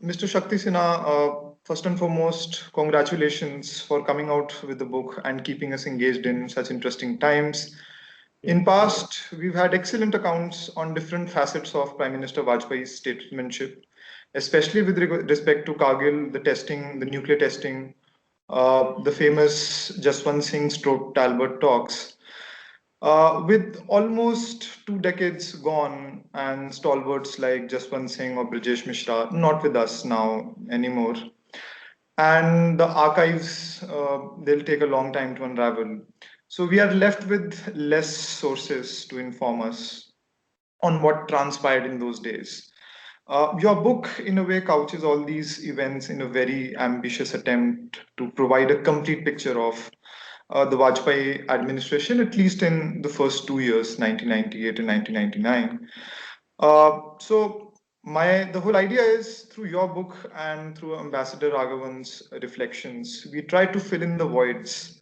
Mr. Shakti Sinha, first and foremost, congratulations for coming out with the book and keeping us engaged in such interesting times. In past, we've had excellent accounts on different facets of Prime Minister Vajpayee's statesmanship, especially with respect to Kargil, the testing, the nuclear testing, the famous Jaswant Singh stroke Talbot talks. With almost 2 decades gone and stalwarts like Jaswant Singh or Brijesh Mishra not with us now anymore, and the archives, they'll take a long time to unravel. So we are left with less sources to inform us on what transpired in those days. Your book, in a way, couches all these events in a very ambitious attempt to provide a complete picture of the Vajpayee administration, at least in the first 2 years, 1998 and 1999. So the whole idea is through your book and through Ambassador Raghavan's reflections, we try to fill in the voids.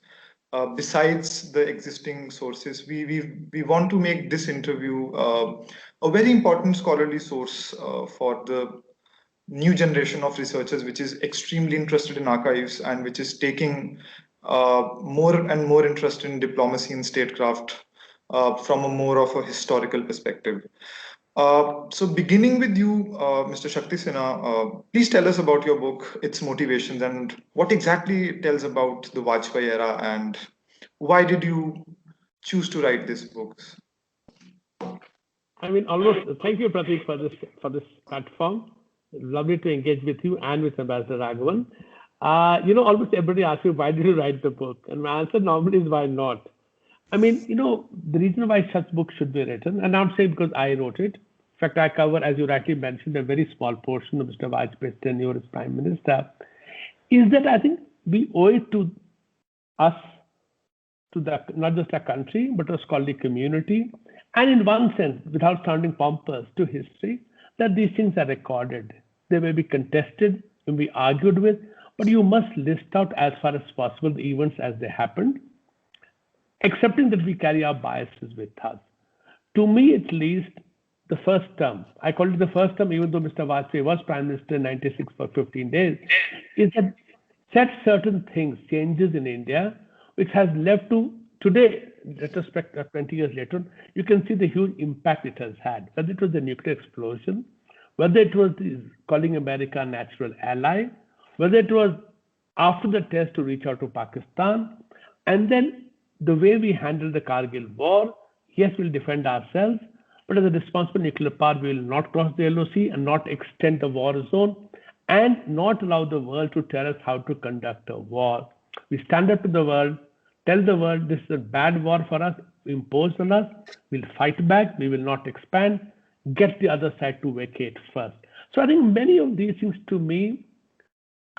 Besides the existing sources, we want to make this interview a very important scholarly source for the new generation of researchers, which is extremely interested in archives and which is taking more and more interest in diplomacy and statecraft from a more of a historical perspective. So beginning with you, Mr. Shakti Sinha, please tell us about your book, its motivations, and what exactly it tells about the Vajpayee era, and why did you choose to write this book? I mean, almost. Thank you, Prateek, for this platform. Lovely to engage with you and with Ambassador Raghavan. Almost everybody asks me, why did you write the book? And my answer normally is, why not? I mean, the reason why such books should be written, and I'm saying because I wrote it. In fact, I cover, as you rightly mentioned, a very small portion of Mr. Vajpayee's tenure as Prime Minister, is that I think we owe it to us, to not just our country, but a scholarly community, and in one sense, without sounding pompous, to history, that these things are recorded. They may be contested, may be argued with, but you must list out as far as possible the events as they happened, accepting that we carry our biases with us. To me, at least, the first term, I call it the first term, even though Mr. Vajpayee was Prime Minister in 96 for 15 days, is that set certain things, changes in India, which has led to today, in retrospect, 20 years later, you can see the huge impact it has had, whether it was the nuclear explosion, whether it was calling America a natural ally, whether it was after the test to reach out to Pakistan, and then the way we handled the Kargil war. Yes, we'll defend ourselves, but as a responsible nuclear power, we will not cross the LOC and not extend the war zone and not allow the world to tell us how to conduct a war. We stand up to the world, tell the world this is a bad war for us, imposed on us, we'll fight back, we will not expand, get the other side to vacate first. So I think many of these things to me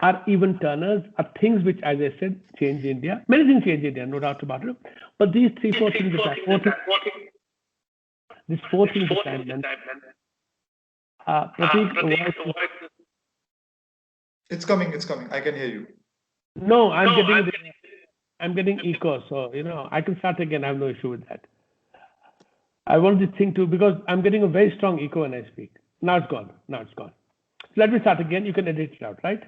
are even turners, are things which, as I said, change India. Many things change India, no doubt about it. But these three, four things that I mentioned, these four things that I mentioned. Prateek, it's coming. I can hear you. No, I'm getting echo, so I can start again. I have no issue with that. I want this thing to, because I'm getting a very strong echo when I speak. Now it's gone. So let me start again. You can edit it out, right?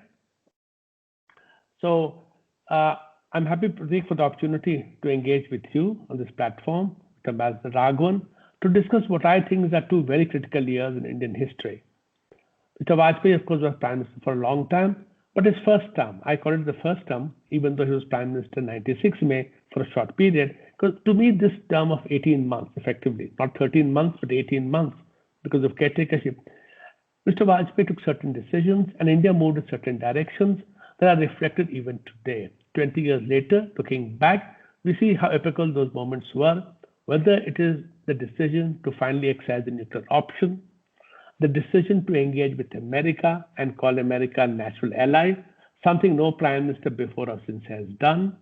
So I'm happy, Prateek, for the opportunity to engage with you on this platform, with Ambassador Raghavan, to discuss what I think are two very critical years in Indian history. Mr. Vajpayee, of course, was Prime Minister for a long time, but his first term, I call it the first term, even though he was Prime Minister in 96 May for a short period, because to me, this term of 18 months, effectively, not 13 months, but 18 months, because of caretakership, Mr. Vajpayee took certain decisions and India moved in certain directions that are reflected even today. 20 years later, looking back, we see how epical those moments were, whether it is the decision to finally exercise the nuclear option, the decision to engage with America and call America a natural ally, something no Prime Minister before or since has done,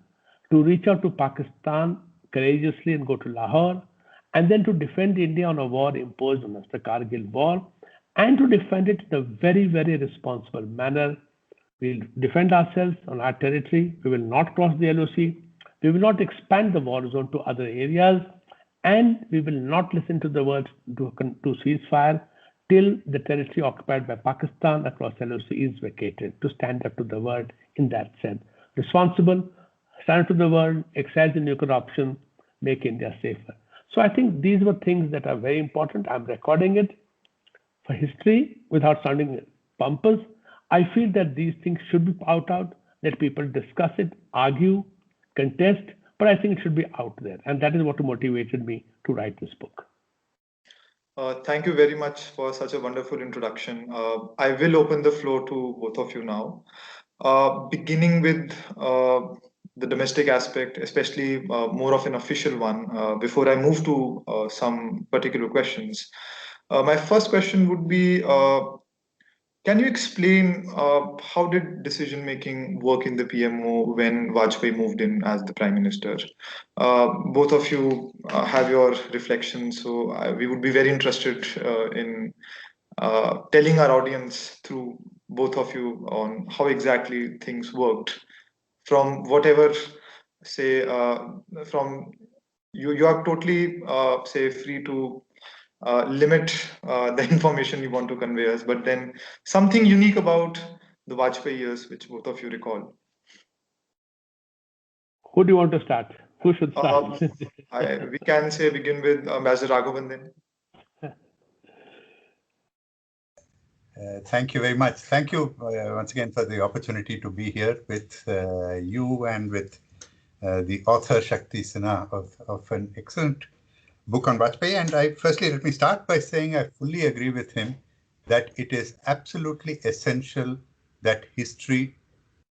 to reach out to Pakistan courageously and go to Lahore, and then to defend India on a war imposed on us, the Kargil war, and to defend it in a very, very responsible manner. We'll defend ourselves on our territory. We will not cross the LOC. We will not expand the war zone to other areas. And we will not listen to the words to ceasefire till the territory occupied by Pakistan across LOC is vacated, to stand up to the world in that sense. Responsible, stand up to the world, excise the nuclear option, make India safer. So I think these were things that are very important. I'm recording it for history without sounding pompous. I feel that these things should be out, let people discuss it, argue, contest, but I think it should be out there. And that is what motivated me to write this book. Thank you very much for such a wonderful introduction. I will open the floor to both of you now. Beginning with the domestic aspect, especially more of an official one, before I move to some particular questions. My first question would be, can you explain how did decision making work in the PMO when Vajpayee moved in as the Prime Minister? Both of you have your reflections, so we would be very interested in telling our audience through both of you on how exactly things worked from whatever, say, from you are totally say free to limit the information you want to convey us, but then something unique about the Vajpayee years, which both of you recall. Who do you want to start? Who should start? We can say begin with Ambassador Raghavan then. Thank you very much. Thank you once again for the opportunity to be here with you and with the author Shakti Sinha of an excellent book on Vajpayee. And firstly, let me start by saying I fully agree with him that it is absolutely essential that history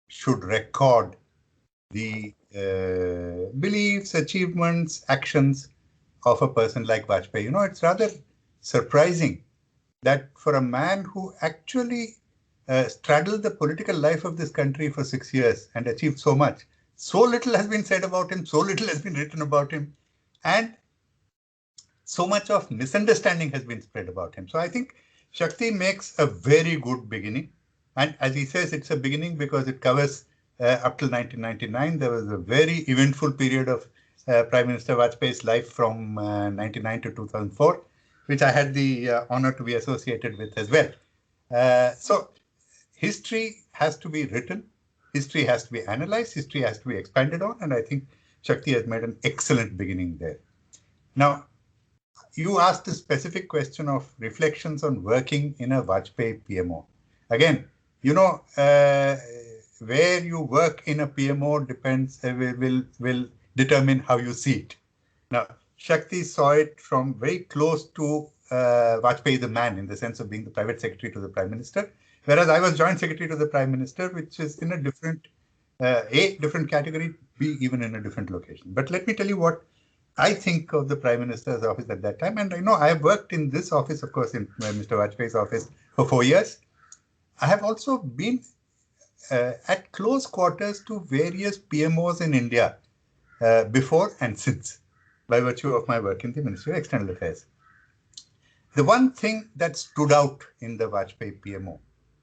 should record the beliefs, achievements, actions of a person like Vajpayee. You know, it's rather surprising that for a man who actually straddled the political life of this country for 6 years and achieved so much, so little has been said about him, so little has been written about him, and so much of misunderstanding has been spread about him. So I think Shakti makes a very good beginning. And as he says, it's a beginning because it covers up till 1999. There was a very eventful period of Prime Minister Vajpayee's life from 1999 to 2004. Which I had the honor to be associated with as well. So history has to be written, history has to be analyzed, history has to be expanded on, and I think Shakti has made an excellent beginning there. Now, you asked a specific question of reflections on working in a Vajpayee PMO. Again, you know, where you work in a PMO depends, will determine how you see it. Now, Shakti saw it from very close to Vajpayee the man, in the sense of being the private secretary to the Prime Minister, whereas I was joint secretary to the Prime Minister, which is in a different, A, different category, B, even in a different location. But let me tell you what I think of the Prime Minister's office at that time. And I know I have worked in this office, of course, in Mr. Vajpayee's office for 4 years. I have also been at close quarters to various PMOs in India before and since, by virtue of my work in the Ministry of External Affairs. The one thing that stood out in the Vajpayee PMO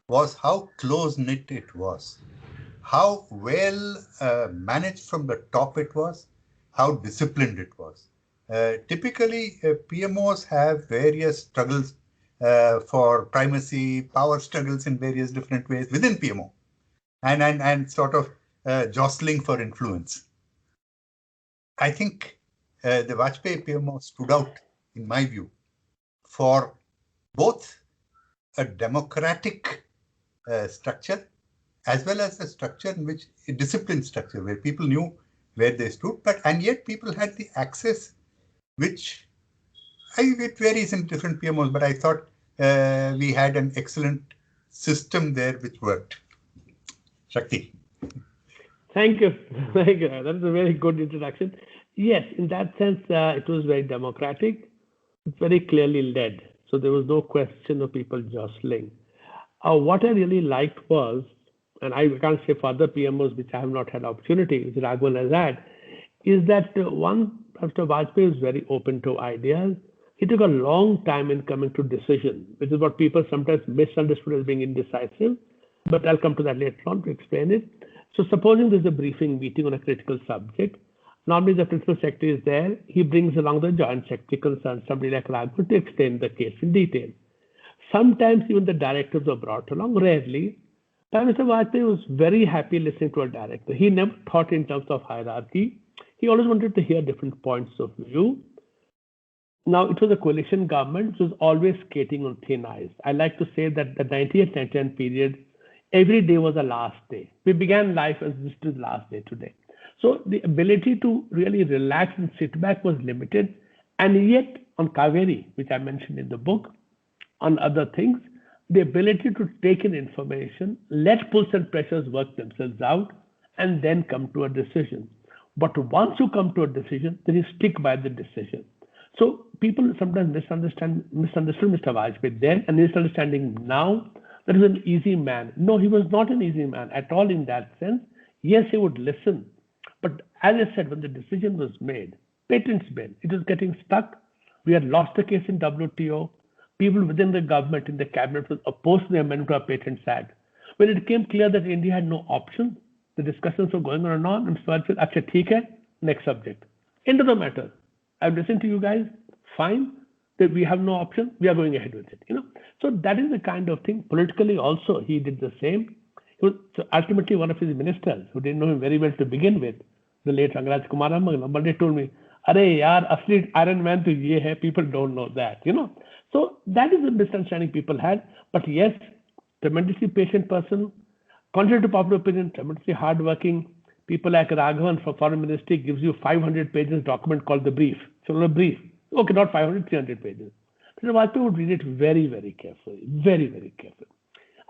was how close-knit it was, how well managed from the top it was, how disciplined it was. Typically, PMOs have various struggles for primacy, power struggles in various different ways within PMO, and sort of jostling for influence. I think the Vajpayee PMO stood out, in my view, for both a democratic structure as well as a structure in which a disciplined structure where people knew where they stood, and yet people had the access, which it varies in different PMOs, but I thought we had an excellent system there which worked. Shakti. Thank you. Thank you. That is a very good introduction. Yes, in that sense, it was very democratic, very clearly led. So there was no question of people jostling. What I really liked was, and I can't say for other PMOs which I have not had opportunity, which Raghavan has had, is that one, Mr. Vajpayee was very open to ideas. He took a long time in coming to decision, which is what people sometimes misunderstood as being indecisive. But I'll come to that later on to explain it. So supposing there's a briefing meeting on a critical subject, normally the principal secretary is there. He brings along the joint secretary concerned, somebody like Raghavan, to explain the case in detail. Sometimes even the directors were brought along, rarely. Prime Minister Vajpayee was very happy listening to a director. He never thought in terms of hierarchy. He always wanted to hear different points of view. Now, it was a coalition government which was always skating on thin ice. I like to say that the 98-99 period, every day was a last day. We began life as this is the last day today. So the ability to really relax and sit back was limited. And yet on Kaveri, which I mentioned in the book, on other things, the ability to take in information, let pulls and pressures work themselves out, and then come to a decision. But once you come to a decision, then you stick by the decision. So people sometimes misunderstood Mr. Vajpayee then and misunderstanding now that he was an easy man. No, he was not an easy man at all in that sense. Yes, he would listen. But as I said, when the decision was made, patents bill, it was getting stuck. We had lost the case in WTO. People within the government, in the cabinet, was opposed to the amendment to our Patents Act. When it became clear that India had no option, the discussions were going on and on. And so I said, "Acha, theek hai, next subject." End of the matter. I've listened to you guys. Fine. That we have no option. We are going ahead with it. So that is the kind of thing. Politically, also, he did the same. So ultimately, one of his ministers, who didn't know him very well to begin with, the late Rangraj Kumar Amagna, but they told me, "Are yaar, asli Iron Man to ye hai." People don't know that. So that is the misunderstanding people had. But yes, tremendously patient person, contrary to popular opinion, tremendously hardworking. People like Raghavan from Foreign Ministry gives you 500 pages document called the brief. So a brief. Okay, not 500, 300 pages. So Vajpayee would read it very, very carefully. Very, very carefully.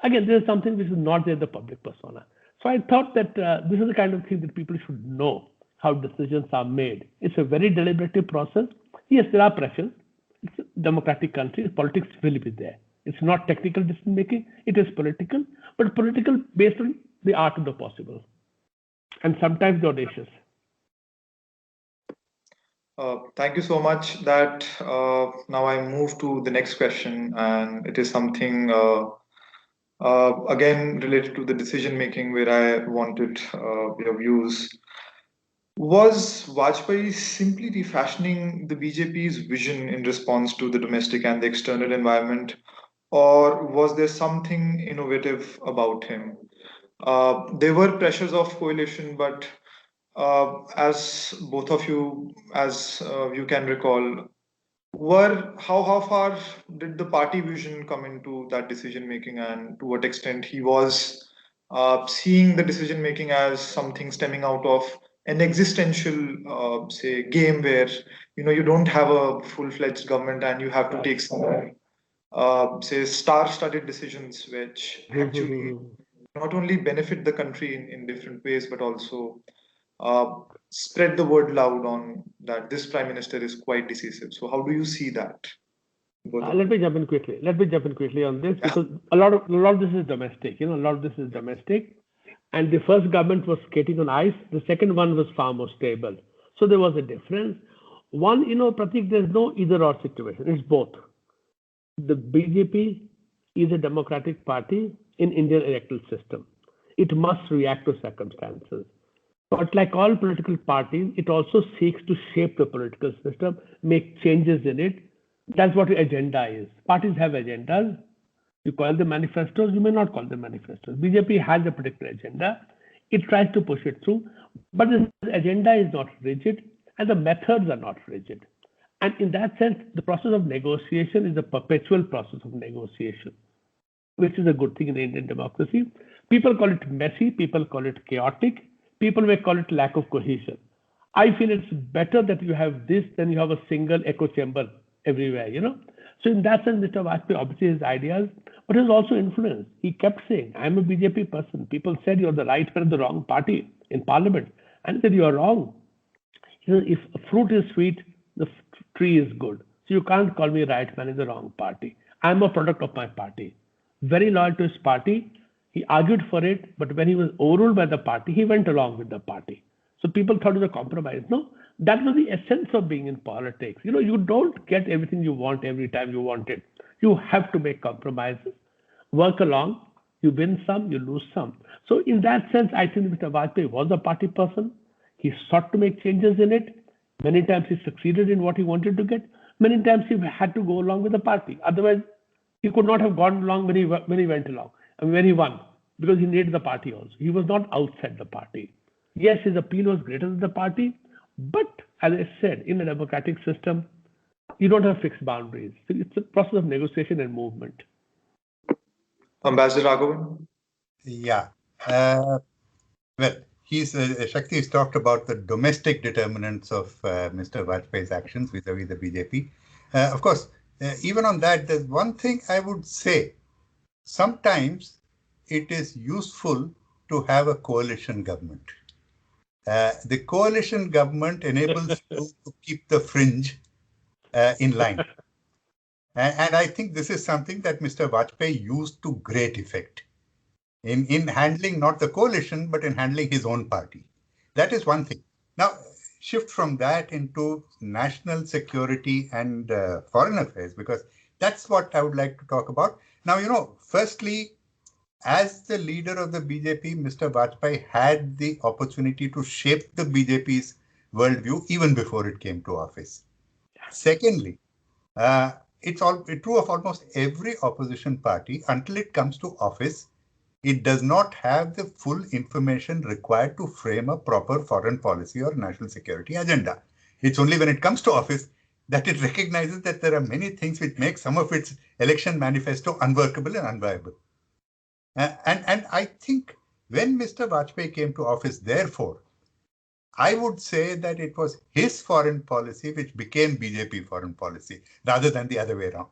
Again, there is something which is not there in the public persona. So I thought that this is the kind of thing that people should know, how decisions are made. It's a very deliberative process. Yes, there are pressures. It's a democratic country. Politics will be there. It's not technical decision making. It is political, but political based on the art of the possible, and sometimes the audacious. Thank you so much. That now I move to the next question, and it is something again related to the decision making, where I wanted your views. Was Vajpayee simply refashioning the BJP's vision in response to the domestic and the external environment, or was there something innovative about him? There were pressures of coalition, but as both of you, as you can recall, were how far did the party vision come into that decision making, and to what extent he was seeing the decision making as something stemming out of an existential say game where you don't have a full-fledged government and you have to take some say star-studded decisions which actually not only benefit the country in different ways but also uh, spread the word loud on that this prime minister is quite decisive. So how do you see that? Let me jump in quickly. On this, because a lot of this is domestic. A lot of this is domestic, and the first government was skating on ice. The second one was far more stable. So there was a difference. One, Prateek, there's no either or situation. It's both. The BJP is a democratic party in Indian electoral system. It must react to circumstances. But like all political parties, it also seeks to shape the political system, make changes in it. That's what the agenda is. Parties have agendas. You call them manifestos, you may not call them manifestos. BJP has a particular agenda. It tries to push it through, but the agenda is not rigid and the methods are not rigid. And in that sense, the process of negotiation is a perpetual process of negotiation, which is a good thing in the Indian democracy. People call it messy, people call it chaotic, people may call it lack of cohesion. I feel it's better that you have this than you have a single echo chamber everywhere, So in that sense, Mr. Vajpayee obviously his ideas, but he was also influenced. He kept saying, "I'm a BJP person." People said you're the right man of the wrong party in parliament. And he said, "You're wrong." He said, "If a fruit is sweet, the tree is good. So you can't call me right man in the wrong party. I'm a product of my party." Very loyal to his party. He argued for it, but when he was overruled by the party, he went along with the party. So people thought it was a compromise. No, that was the essence of being in politics. You don't get everything you want every time you want it. You have to make compromises, work along. You win some, you lose some. So in that sense, I think Mr. Vajpayee was a party person. He sought to make changes in it. Many times he succeeded in what he wanted to get. Many times he had to go along with the party. Otherwise, He could not have gone along when he went along, and when he won, because he needed the party also. He was not outside the party. Yes, his appeal was greater than the party, but as I said, in a democratic system, you don't have fixed boundaries. So it's a process of negotiation and movement. Ambassador Raghavan? Yeah. Well, Shakti has talked about the domestic determinants of Mr. Vajpayee's actions vis-a-vis the BJP. Of course, even on that, there's one thing I would say. Sometimes it is useful to have a coalition government. The coalition government enables you to keep the fringe in line. And I think this is something that Mr. Vajpayee used to great effect in handling not the coalition, but in handling his own party. That is one thing. Now, shift from that into national security and foreign affairs, because that's what I would like to talk about. Now, firstly, as the leader of the BJP, Mr. Vajpayee had the opportunity to shape the BJP's worldview even before it came to office. Secondly, it's true of almost every opposition party. Until it comes to office, it does not have the full information required to frame a proper foreign policy or national security agenda. It's only when it comes to office that it recognizes that there are many things which make some of its election manifesto unworkable and unviable. And I think when Mr. Vajpayee came to office, therefore, I would say that it was his foreign policy which became BJP foreign policy rather than the other way around.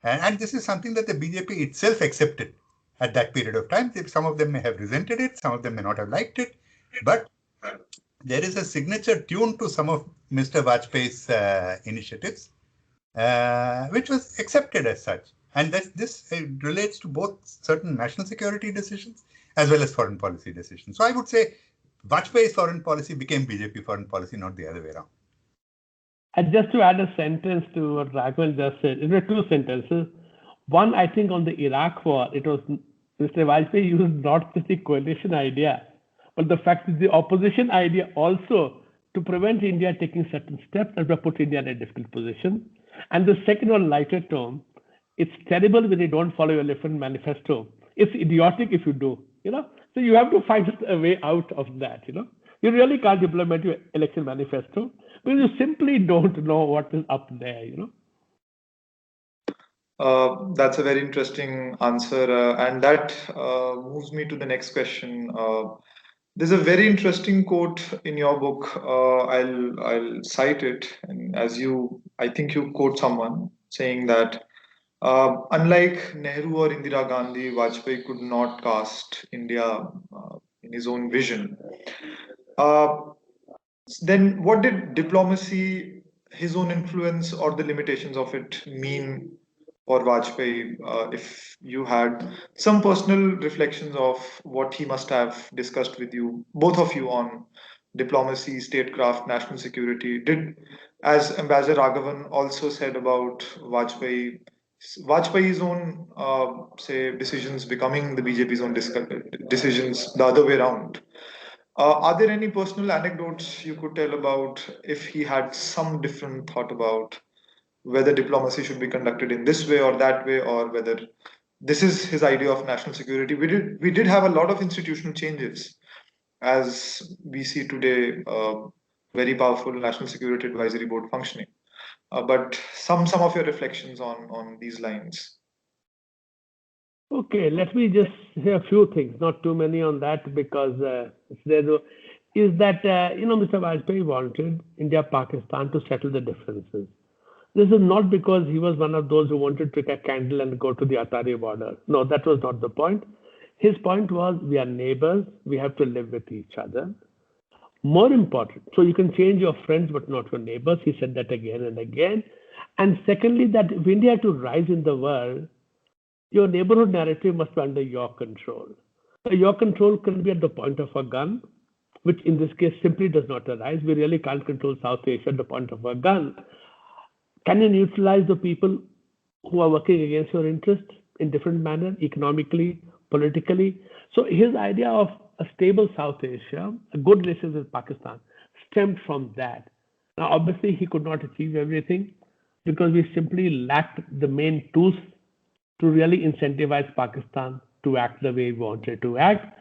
And this is something that the BJP itself accepted at that period of time. Some of them may have resented it, some of them may not have liked it, but there is a signature tune to some of Mr. Vajpayee's initiatives, which was accepted as such. And this relates to both certain national security decisions as well as foreign policy decisions. So I would say Vajpayee's foreign policy became BJP foreign policy, not the other way around. And just to add a sentence to what Raghavan just said, there were two sentences. One, I think on the Iraq war, it was Mr. Vajpayee used not just the coalition idea, but the fact that the opposition idea also to prevent India taking certain steps that will put India in a difficult position. And the second one, lighter tone, it's terrible when you don't follow your election manifesto. It's idiotic if you do, So you have to find a way out of that, You really can't implement your election manifesto because you simply don't know what is up there, That's a very interesting answer, and that moves me to the next question. There's a very interesting quote in your book. I'll cite it, and I think you quote someone saying that unlike Nehru or Indira Gandhi, Vajpayee could not cast India in his own vision. Then, what did diplomacy, his own influence, or the limitations of it mean for Vajpayee? If you had some personal reflections of what he must have discussed with you, both of you, on diplomacy, statecraft, national security, as Ambassador Raghavan also said about Vajpayee's own, say, decisions becoming the BJP's own decisions the other way around. Are there any personal anecdotes you could tell about if he had some different thought about whether diplomacy should be conducted in this way or that way, or whether this is his idea of national security? We did have a lot of institutional changes, as we see today, very powerful National Security Advisory Board functioning. But some of your reflections on these lines. Okay, let me just say a few things, not too many on that, because is that, Mr. Vajpayee wanted India-Pakistan to settle the differences. This is not because he was one of those who wanted to take a candle and go to the Atari border. No, that was not the point. His point was, we are neighbors, we have to live with each other. More important, so you can change your friends, but not your neighbors. He said that again and again. And secondly, that if India to rise in the world, your neighborhood narrative must be under your control. Your control can be at the point of a gun, which in this case simply does not arise. We really can't control South Asia at the point of a gun. Can you neutralize the people who are working against your interests in different manner, economically, politically? So his idea of a stable South Asia, a good relations with Pakistan, stemmed from that. Now, obviously, he could not achieve everything because we simply lacked the main tools to really incentivize Pakistan to act the way we wanted to act,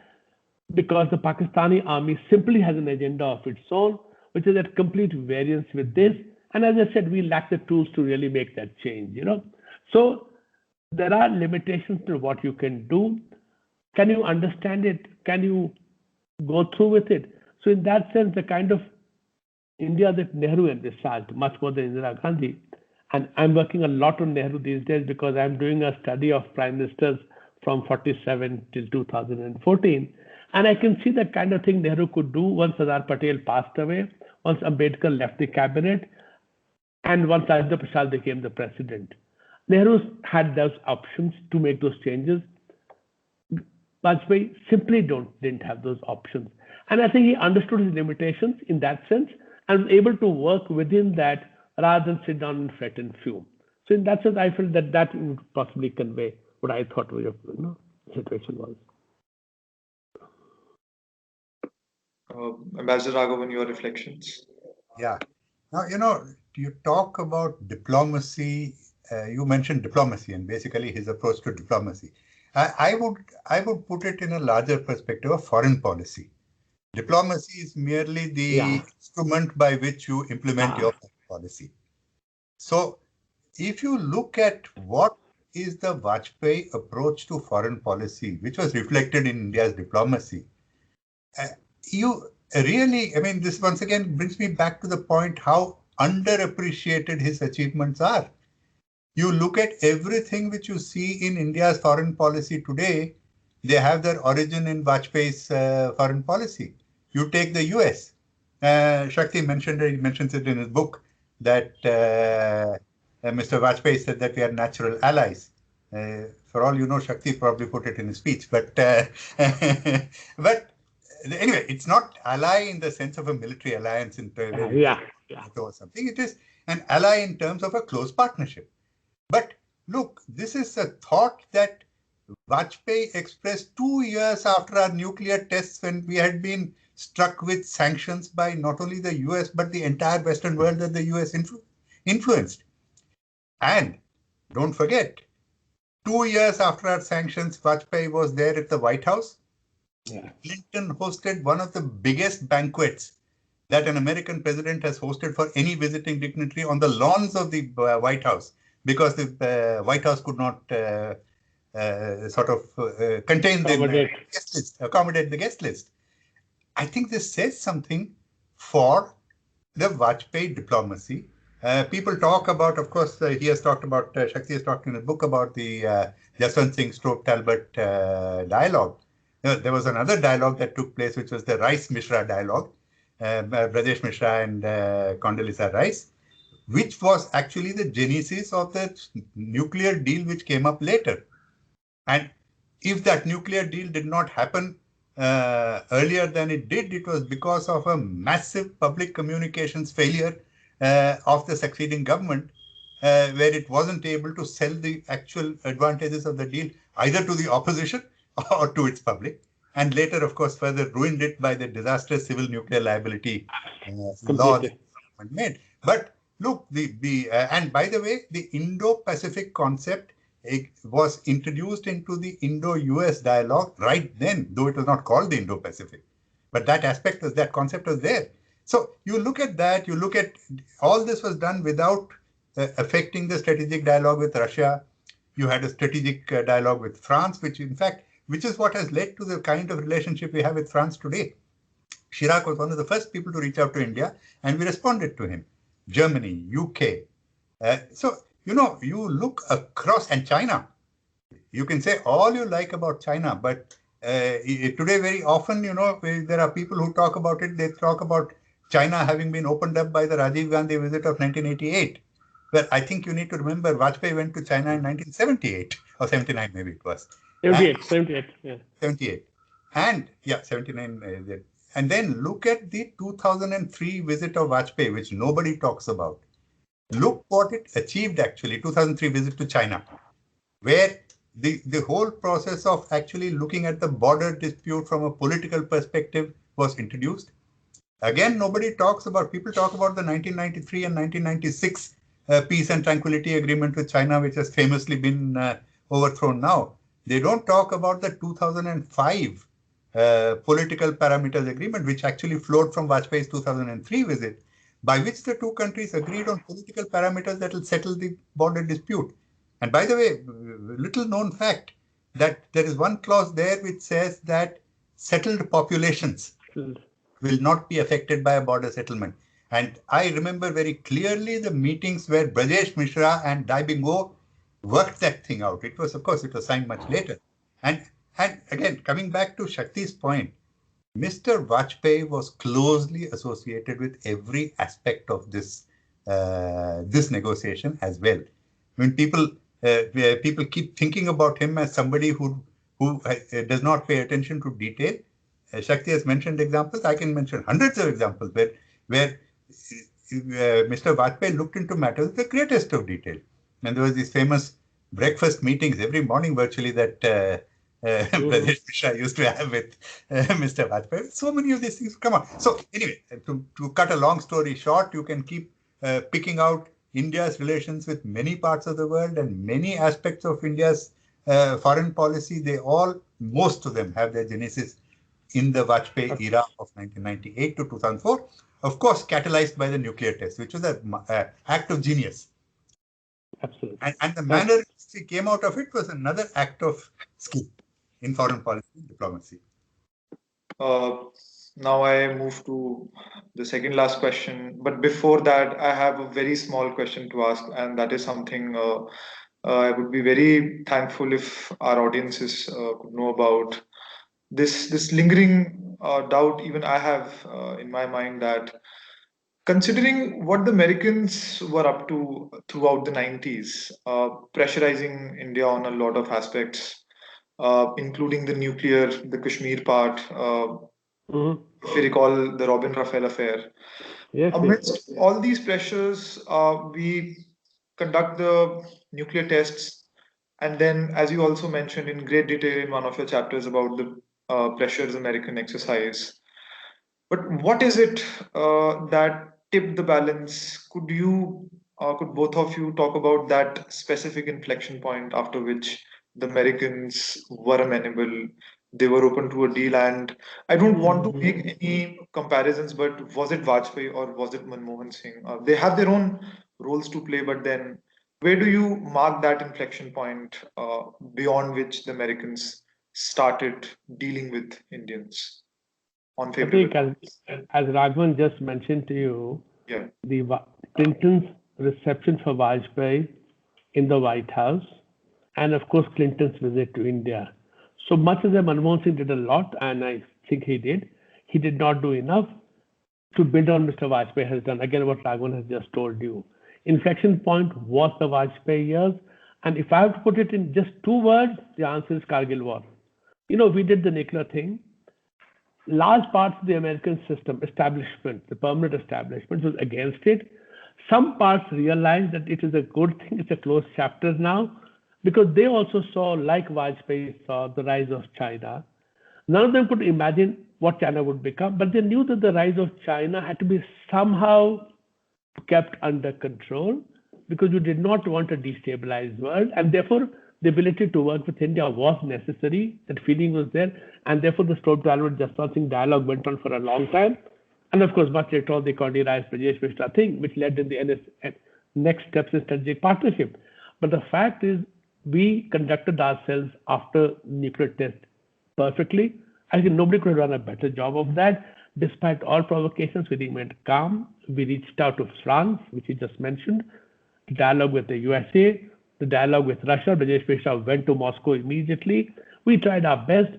because the Pakistani army simply has an agenda of its own, which is at complete variance with this. And as I said, we lack the tools to really make that change, So there are limitations to what you can do. Can you understand it? Can you go through with it? So in that sense, the kind of India that Nehru envisaged, much more than Indira Gandhi, and I'm working a lot on Nehru these days because I'm doing a study of prime ministers from 47 till 2014. And I can see the kind of thing Nehru could do once Sardar Patel passed away, once Ambedkar left the cabinet, and once Rajendra Prasad became the president. Nehru had those options to make those changes. Vajpayee simply didn't have those options. And I think he understood his limitations in that sense and was able to work within that rather than sit down and fret and fume. So in that sense, I feel that would possibly convey what I thought the situation was. Ambassador Raghavan, your reflections? Yeah. Now, you talk about diplomacy. You mentioned diplomacy and basically his approach to diplomacy. I would put it in a larger perspective of foreign policy. Diplomacy is merely the instrument by which you implement your policy. So if you look at what is the Vajpayee approach to foreign policy, which was reflected in India's diplomacy, this once again brings me back to the point how underappreciated his achievements are. You look at everything which you see in India's foreign policy today, they have their origin in Vajpayee's foreign policy. You take the US. Shakti mentioned it, he mentions it in his book that Mr. Vajpayee said that we are natural allies. For all you know, Shakti probably put it in his speech, but anyway, it's not ally in the sense of a military alliance or something. It is an ally in terms of a close partnership. But look, this is a thought that Vajpayee expressed 2 years after our nuclear tests, when we had been struck with sanctions by not only the US, but the entire Western world that the US influenced. And don't forget, 2 years after our sanctions, Vajpayee was there at the White House. Yeah. Clinton hosted one of the biggest banquets that an American president has hosted for any visiting dignitary on the lawns of the White House, because the White House could not contain the guest list, accommodate the guest list. I think this says something for the Vajpayee diplomacy. People talk about, of course, he has talked about, Shakti has talked in a book about the Jaswant Singh Talbot dialogue. There was another dialogue that took place, which was the Rice-Mishra dialogue, Brajesh Mishra and Condoleezza Rice, which was actually the genesis of the nuclear deal which came up later. And if that nuclear deal did not happen earlier than it did, it was because of a massive public communications failure of the succeeding government, where it wasn't able to sell the actual advantages of the deal either to the opposition or to its public. And later, of course, further ruined it by the disastrous civil nuclear liability law that the government made. But look, and by the way, the Indo-Pacific concept was introduced into the Indo-US dialogue right then, though it was not called the Indo-Pacific. But that concept was there. So you look at that, you look at all this was done without affecting the strategic dialogue with Russia. You had a strategic dialogue with France, which is what has led to the kind of relationship we have with France today. Chirac was one of the first people to reach out to India, and we responded to him. Germany, UK. So, you look across, and China. You can say all you like about China, but today very often, there are people who talk about it. They talk about China having been opened up by the Rajiv Gandhi visit of 1988. Well, I think you need to remember Vajpayee went to China in 1978 or 79, maybe it was. 78, yeah. 78. And, 79. And then look at the 2003 visit of Vajpayee, which nobody talks about. Look what it achieved, actually, 2003 visit to China, where the whole process of actually looking at the border dispute from a political perspective was introduced. Again, nobody talks about, people talk about the 1993 and 1996 Peace and Tranquility Agreement with China, which has famously been overthrown now. They don't talk about the 2005 political parameters agreement, which actually flowed from Vajpayee's 2003 visit, by which the two countries agreed on political parameters that will settle the border dispute. And by the way, little known fact that there is one clause there which says that settled populations will not be affected by a border settlement. And I remember very clearly the meetings where Brajesh Mishra and Dai Bingo worked that thing out. It was, of course, it was signed much later. And again, coming back to Shakti's point, Mr. Vajpayee was closely associated with every aspect of this this negotiation as well. I mean, people keep thinking about him as somebody who does not pay attention to detail. Shakti has mentioned examples. I can mention hundreds of examples where Mr. Vajpayee looked into matters with the greatest of detail. And there was these famous breakfast meetings every morning virtually that Pradesh Mishra used to have with Mr. Vajpayee. So many of these things come on. So anyway, to cut a long story short, you can keep picking out India's relations with many parts of the world and many aspects of India's foreign policy. Most of them have their genesis in the Vajpayee era of 1998 to 2004, of course, catalyzed by the nuclear test, which was an act of genius. Absolutely. And the manner in which he came out of it was another act of skill in foreign policy and diplomacy. Now I move to the second last question. But before that, I have a very small question to ask, and that is something I would be very thankful if our audiences could know about. This lingering doubt even I have in my mind, that considering what the Americans were up to throughout the 90s, pressurizing India on a lot of aspects, including the nuclear, the Kashmir part, if you recall the Robin Raphael affair. Yes, Amidst all these pressures, we conduct the nuclear tests. And then, as you also mentioned in great detail in one of your chapters about the pressures American exercise. But what is it that tipped the balance? Could both of you talk about that specific inflection point after which the Americans were amenable, they were open to a deal? And I don't want to make any comparisons, but was it Vajpayee or was it Manmohan Singh? They have their own roles to play, but then where do you mark that inflection point beyond which the Americans started dealing with Indians on favorable Prateek, as Raghavan just mentioned to you, Yeah. the Clinton's reception for Vajpayee in the White House, and of course Clinton's visit to India. So much as Manmohan Singh did a lot, and I think he did not do enough to build on Mr. Vajpayee has done. Again, what Raghavan has just told you. Inflection point was the Vajpayee years. And if I have to put it in just two words, the answer is Kargil War. You know, we did the nuclear thing. Large parts of the American system, establishment, the permanent establishment was against it. Some parts realized that it is a good thing, it's a closed chapter now, because they also saw, like Vajpayee saw, the rise of China. None of them could imagine what China would become, but they knew that the rise of China had to be somehow kept under control, because you did not want a destabilized world, and therefore the ability to work with India was necessary. That feeling was there, and therefore the Stolt Talbot Jaswant Singh dialogue went on for a long time. And of course, much later on, the Condi Rice Brajesh Mishra thing, which led in the next steps in strategic partnership. But the fact is, we conducted ourselves after nuclear test perfectly. I think nobody could have done a better job of that. Despite all provocations, we remained calm. We reached out to France, which you just mentioned, the dialogue with the USA, the dialogue with Russia. Brajesh Mishra went to Moscow immediately. We tried our best.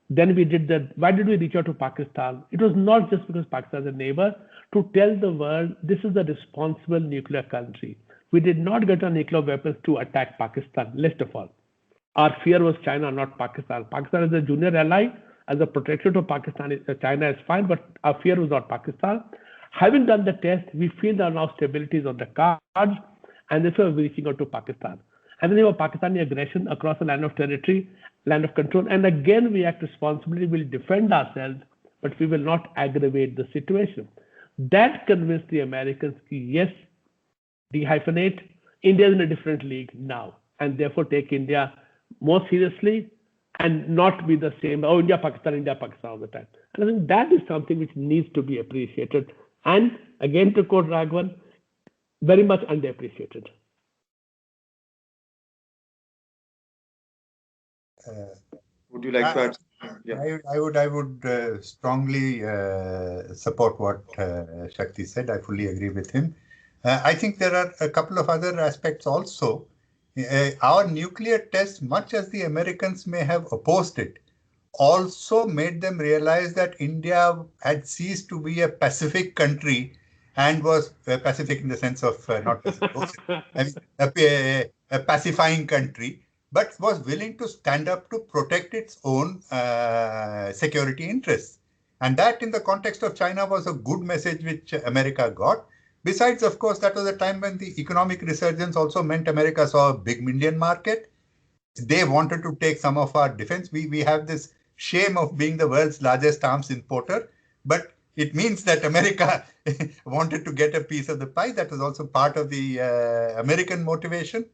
Then we did that. Why did we reach out to Pakistan? It was not just because Pakistan is a neighbor, to tell the world this is a responsible nuclear country. We did not get our nuclear weapons to attack Pakistan, least of all. Our fear was China, not Pakistan. Pakistan is a junior ally. As a protection to Pakistan, China is fine, but our fear was not Pakistan. Having done the test, we feel that now stability is on the cards, and that's why we're reaching out to Pakistan. And then there was Pakistani aggression across the land of territory, land of control. And again, we act responsibly. We'll defend ourselves, but we will not aggravate the situation. That convinced the Americans, yes, dehyphenate. India is in a different league now. and therefore take India more seriously and not be the same, oh, India, Pakistan all the time. And I think that is something which needs to be appreciated. And again, to quote Raghavan, very much underappreciated. Would you like to add? Yeah. I would strongly support what Shakti said. I fully agree with him. I think there are a couple of other aspects also. Our nuclear tests, much as the Americans may have opposed it, also made them realize that India had ceased to be a Pacific country and was Pacific in the sense of not Pacific, I mean, a pacifying country, but was willing to stand up to protect its own security interests. And that in the context of China was a good message which America got. Besides, of course, that was a time when the economic resurgence also meant America saw a big Indian market. They wanted to take some of our defense. We have this shame of being the world's largest arms importer, but it means that America wanted to get a piece of the pie. That was also part of the American motivation.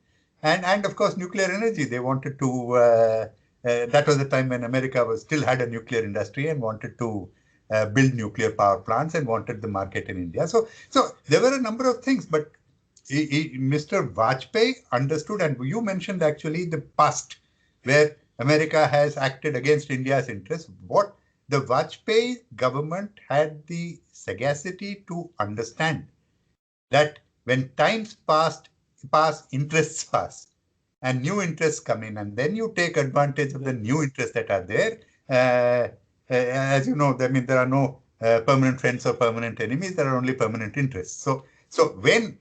And of course, nuclear energy. They wanted to, that was the time when America still had a nuclear industry and wanted to build nuclear power plants and wanted the market in India. So there were a number of things, but Mr. Vajpayee understood, and you mentioned actually the past where America has acted against India's interests. What the Vajpayee government had the sagacity to understand that when times pass, interests pass, and new interests come in, and then you take advantage of the new interests that are there. As you know, I mean, there are no permanent friends or permanent enemies. There are only permanent interests. So when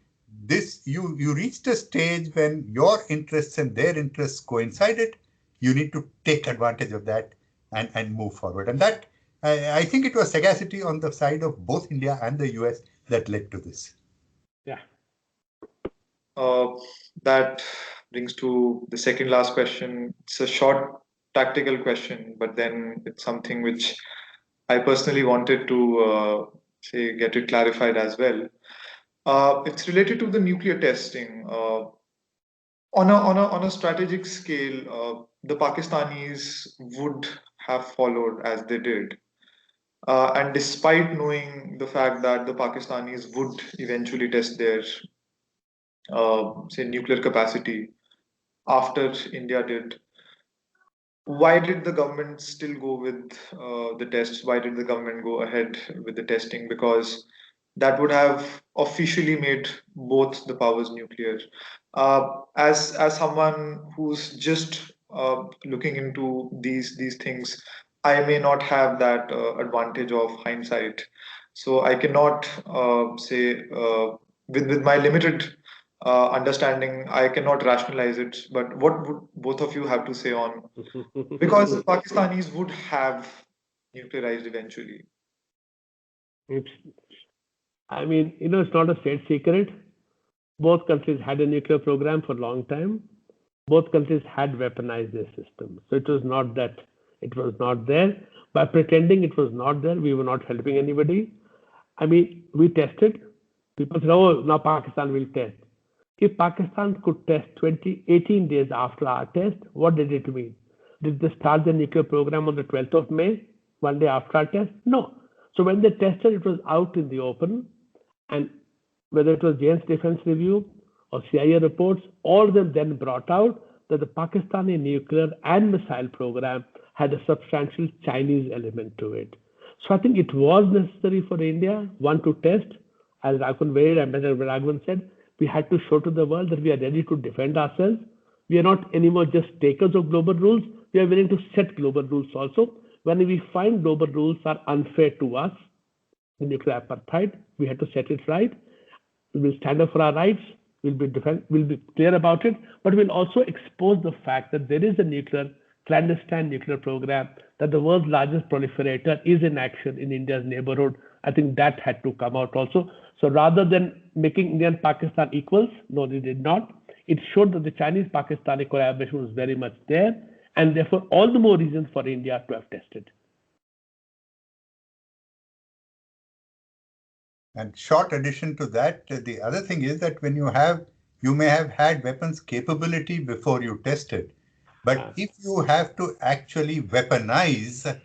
you reached a stage when your interests and their interests coincided, you need to take advantage of that and move forward. And that I think it was sagacity on the side of both India and the US that led to this. Yeah. That brings to the second last question. It's a short tactical question, but then it's something which I personally wanted to get it clarified as well. It's related to the nuclear testing. On a strategic scale, the Pakistanis would have followed as they did. And despite knowing the fact that the Pakistanis would eventually test their nuclear capacity after India did, why did the government still go with the tests? Why did the government go ahead with the testing? Because that would have officially made both the powers nuclear. As someone who's just looking into these things, I may not have that advantage of hindsight. So I cannot with my limited understanding, I cannot rationalize it. But what would both of you have to say on? Because the Pakistanis would have nuclearized eventually. I mean, it's not a state secret. Both countries had a nuclear program for a long time. Both countries had weaponized their system. So it was not that it was not there. By pretending it was not there, we were not helping anybody. I mean, we tested. People said, oh, now Pakistan will test. If Pakistan could test 18 days after our test, what did it mean? Did they start the nuclear program on the 12th of May, one day after our test? No. So when they tested, it was out in the open. And whether it was Jane's Defense Review or CIA reports, all of them then brought out that the Pakistani nuclear and missile program had a substantial Chinese element to it. So I think it was necessary for India, one, to test, as Ambassador Raghavan said, we had to show to the world that we are ready to defend ourselves. We are not anymore just takers of global rules. We are willing to set global rules also. When we find global rules are unfair to us, the nuclear apartheid, we have to set it right. We will stand up for our rights. We'll be clear about it, but we'll also expose the fact that there is a clandestine nuclear program, that the world's largest proliferator is in action in India's neighborhood. I think that had to come out also. So rather than making India and Pakistan equals, no, they did not. It showed that the Chinese-Pakistani collaboration was very much there, and therefore all the more reasons for India to have tested. And short addition to that, the other thing is that when you have You may have had weapons capability before you tested, but if you have to actually weaponize,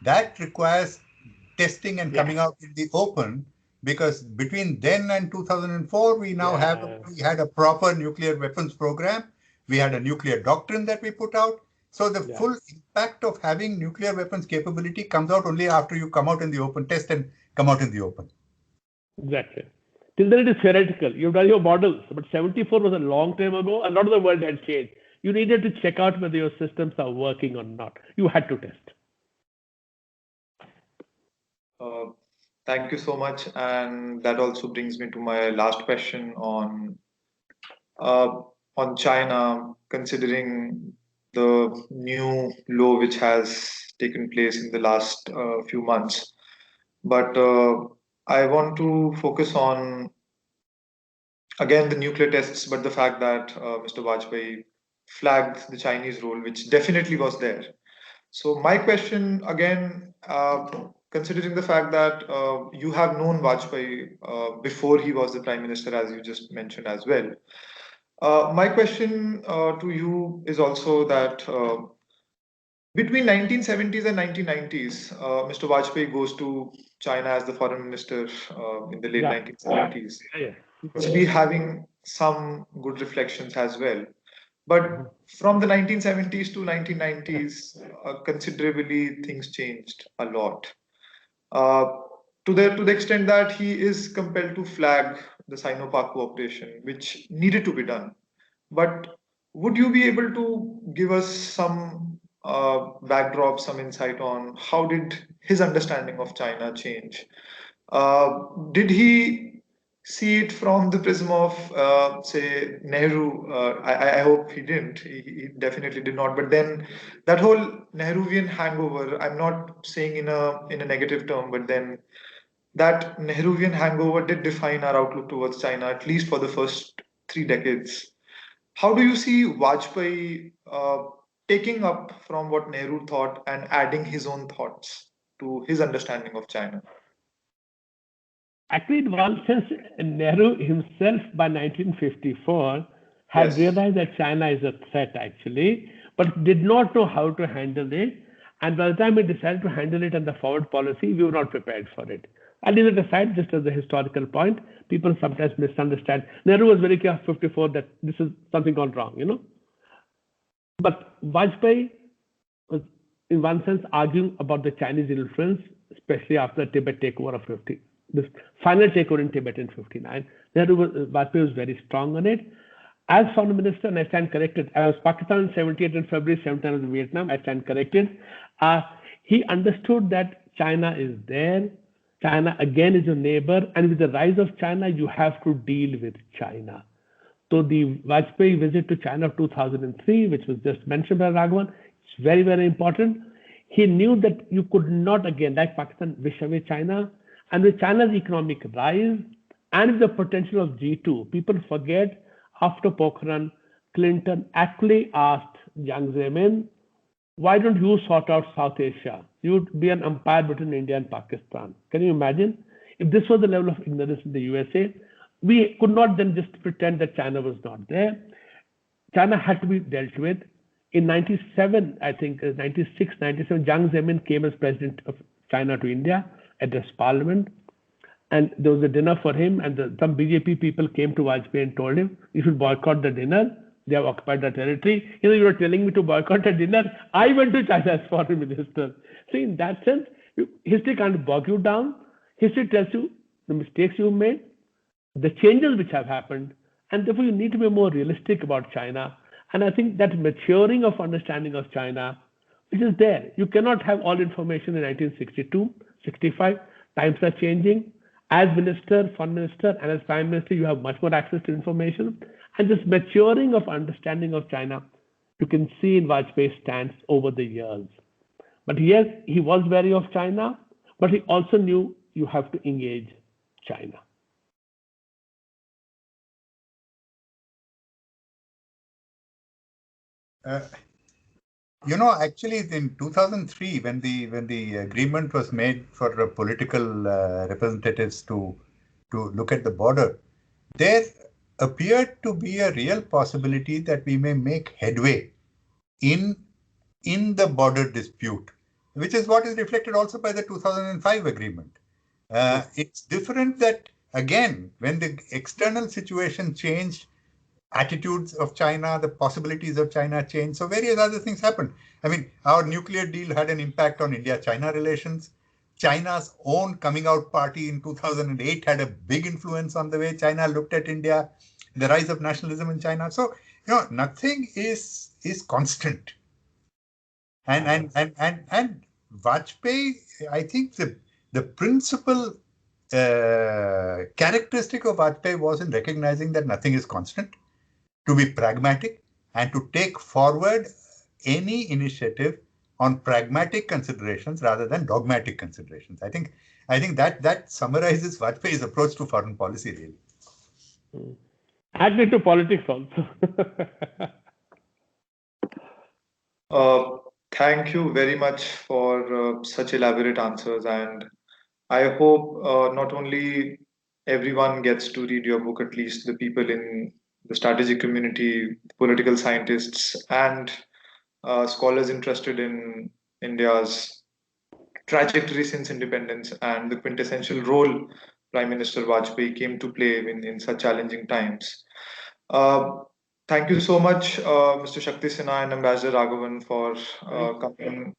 that requires testing and coming out in the open, because between then and 2004, we had a proper nuclear weapons program. We had a nuclear doctrine that we put out. So the full impact of having nuclear weapons capability comes out only after you come out in the open, test and come out in the open. Exactly. Till then it is theoretical. You've done your models, but 74 was a long time ago. A lot of the world had changed. You needed to check out whether your systems are working or not. You had to test. Thank you so much. And that also brings me to my last question on China, considering the new law which has taken place in the last few months. But I want to focus on, again, the nuclear tests, but the fact that Mr. Vajpayee flagged the Chinese role, which definitely was there. So my question again, considering the fact that you have known Vajpayee before he was the Prime Minister, as you just mentioned as well. My question to you is also that between 1970s and 1990s, Mr. Vajpayee goes to China as the foreign minister in the late 1970s. Must be having some good reflections as well. But from the 1970s to 1990s, considerably things changed a lot. To the extent that he is compelled to flag the Sino-Pak cooperation, which needed to be done. But would you be able to give us some backdrop, some insight on how did his understanding of China change? Did he see it from the prism of, say, Nehru? I hope he didn't. He definitely did not. But then that whole Nehruvian hangover, I'm not saying in a negative term, but then that Nehruvian hangover did define our outlook towards China, at least for the first 3 decades. How do you see Vajpayee taking up from what Nehru thought and adding his own thoughts to his understanding of China? Actually, in one sense, Nehru himself by 1954 had realized that China is a threat actually, but did not know how to handle it. And by the time he decided to handle it and the forward policy, we were not prepared for it. I'll leave it aside just as a historical point. People sometimes misunderstand. Nehru was very clear 54 that this is something gone wrong, you know. But Vajpayee was, in one sense, arguing about the Chinese influence, especially after the Tibet takeover of 50. This final takeover in Tibet in 59. Vajpayee was very strong on it. As foreign minister, and I stand corrected, I was Pakistan in 78 in February, 79 was in Vietnam, I stand corrected. He understood that China is there. China again is your neighbor, and with the rise of China, you have to deal with China. So the Vajpayee visit to China of 2003, which was just mentioned by Raghavan, it's very, very important. He knew that you could not, again, like Pakistan, wish away China. And with China's economic rise and with the potential of G2, people forget after Pokhran, Clinton actually asked Jiang Zemin, why don't you sort out South Asia? You'd be an umpire between India and Pakistan. Can you imagine? If this was the level of ignorance in the USA, we could not then just pretend that China was not there. China had to be dealt with. In 97, I think, 96, 97, Jiang Zemin came as president of China to India, addressed parliament, and there was a dinner for him, and some BJP people came to Vajpayee and told him, you should boycott the dinner. They have occupied the territory. You were telling me to boycott the dinner. I went to China as foreign minister. So in that sense, history can't bog you down. History tells you the mistakes you made, the changes which have happened, and therefore you need to be more realistic about China. And I think that maturing of understanding of China, which is there. You cannot have all information in 1962, 65. Times are changing. As minister, foreign minister, and as prime minister, you have much more access to information. And this maturing of understanding of China, you can see in Vajpayee's stance over the years. But yes, he was wary of China, but he also knew you have to engage China. Actually, in 2003, when the agreement was made for political representatives to look at the border, there appeared to be a real possibility that we may make headway in the border dispute, which is what is reflected also by the 2005 agreement. It's different that, again, when the external situation changed, attitudes of China, the possibilities of China changed. So various other things happened. I mean, our nuclear deal had an impact on India-China relations. China's own coming out party in 2008 had a big influence on the way China looked at India, the rise of nationalism in China. So, nothing is constant. And Vajpayee, I think the principal characteristic of Vajpayee was in recognizing that nothing is constant, to be pragmatic, and to take forward any initiative on pragmatic considerations rather than dogmatic considerations. I think that summarizes Vajpayee's approach to foreign policy, really. Add it to politics also. Thank you very much for such elaborate answers, and I hope not only everyone gets to read your book, at least the people in the strategic community, political scientists, and scholars interested in India's trajectory since independence and the quintessential role Prime Minister Vajpayee came to play in such challenging times. Uh, Thank you so much, Mr. Shakti Sinha and Ambassador Raghavan, for coming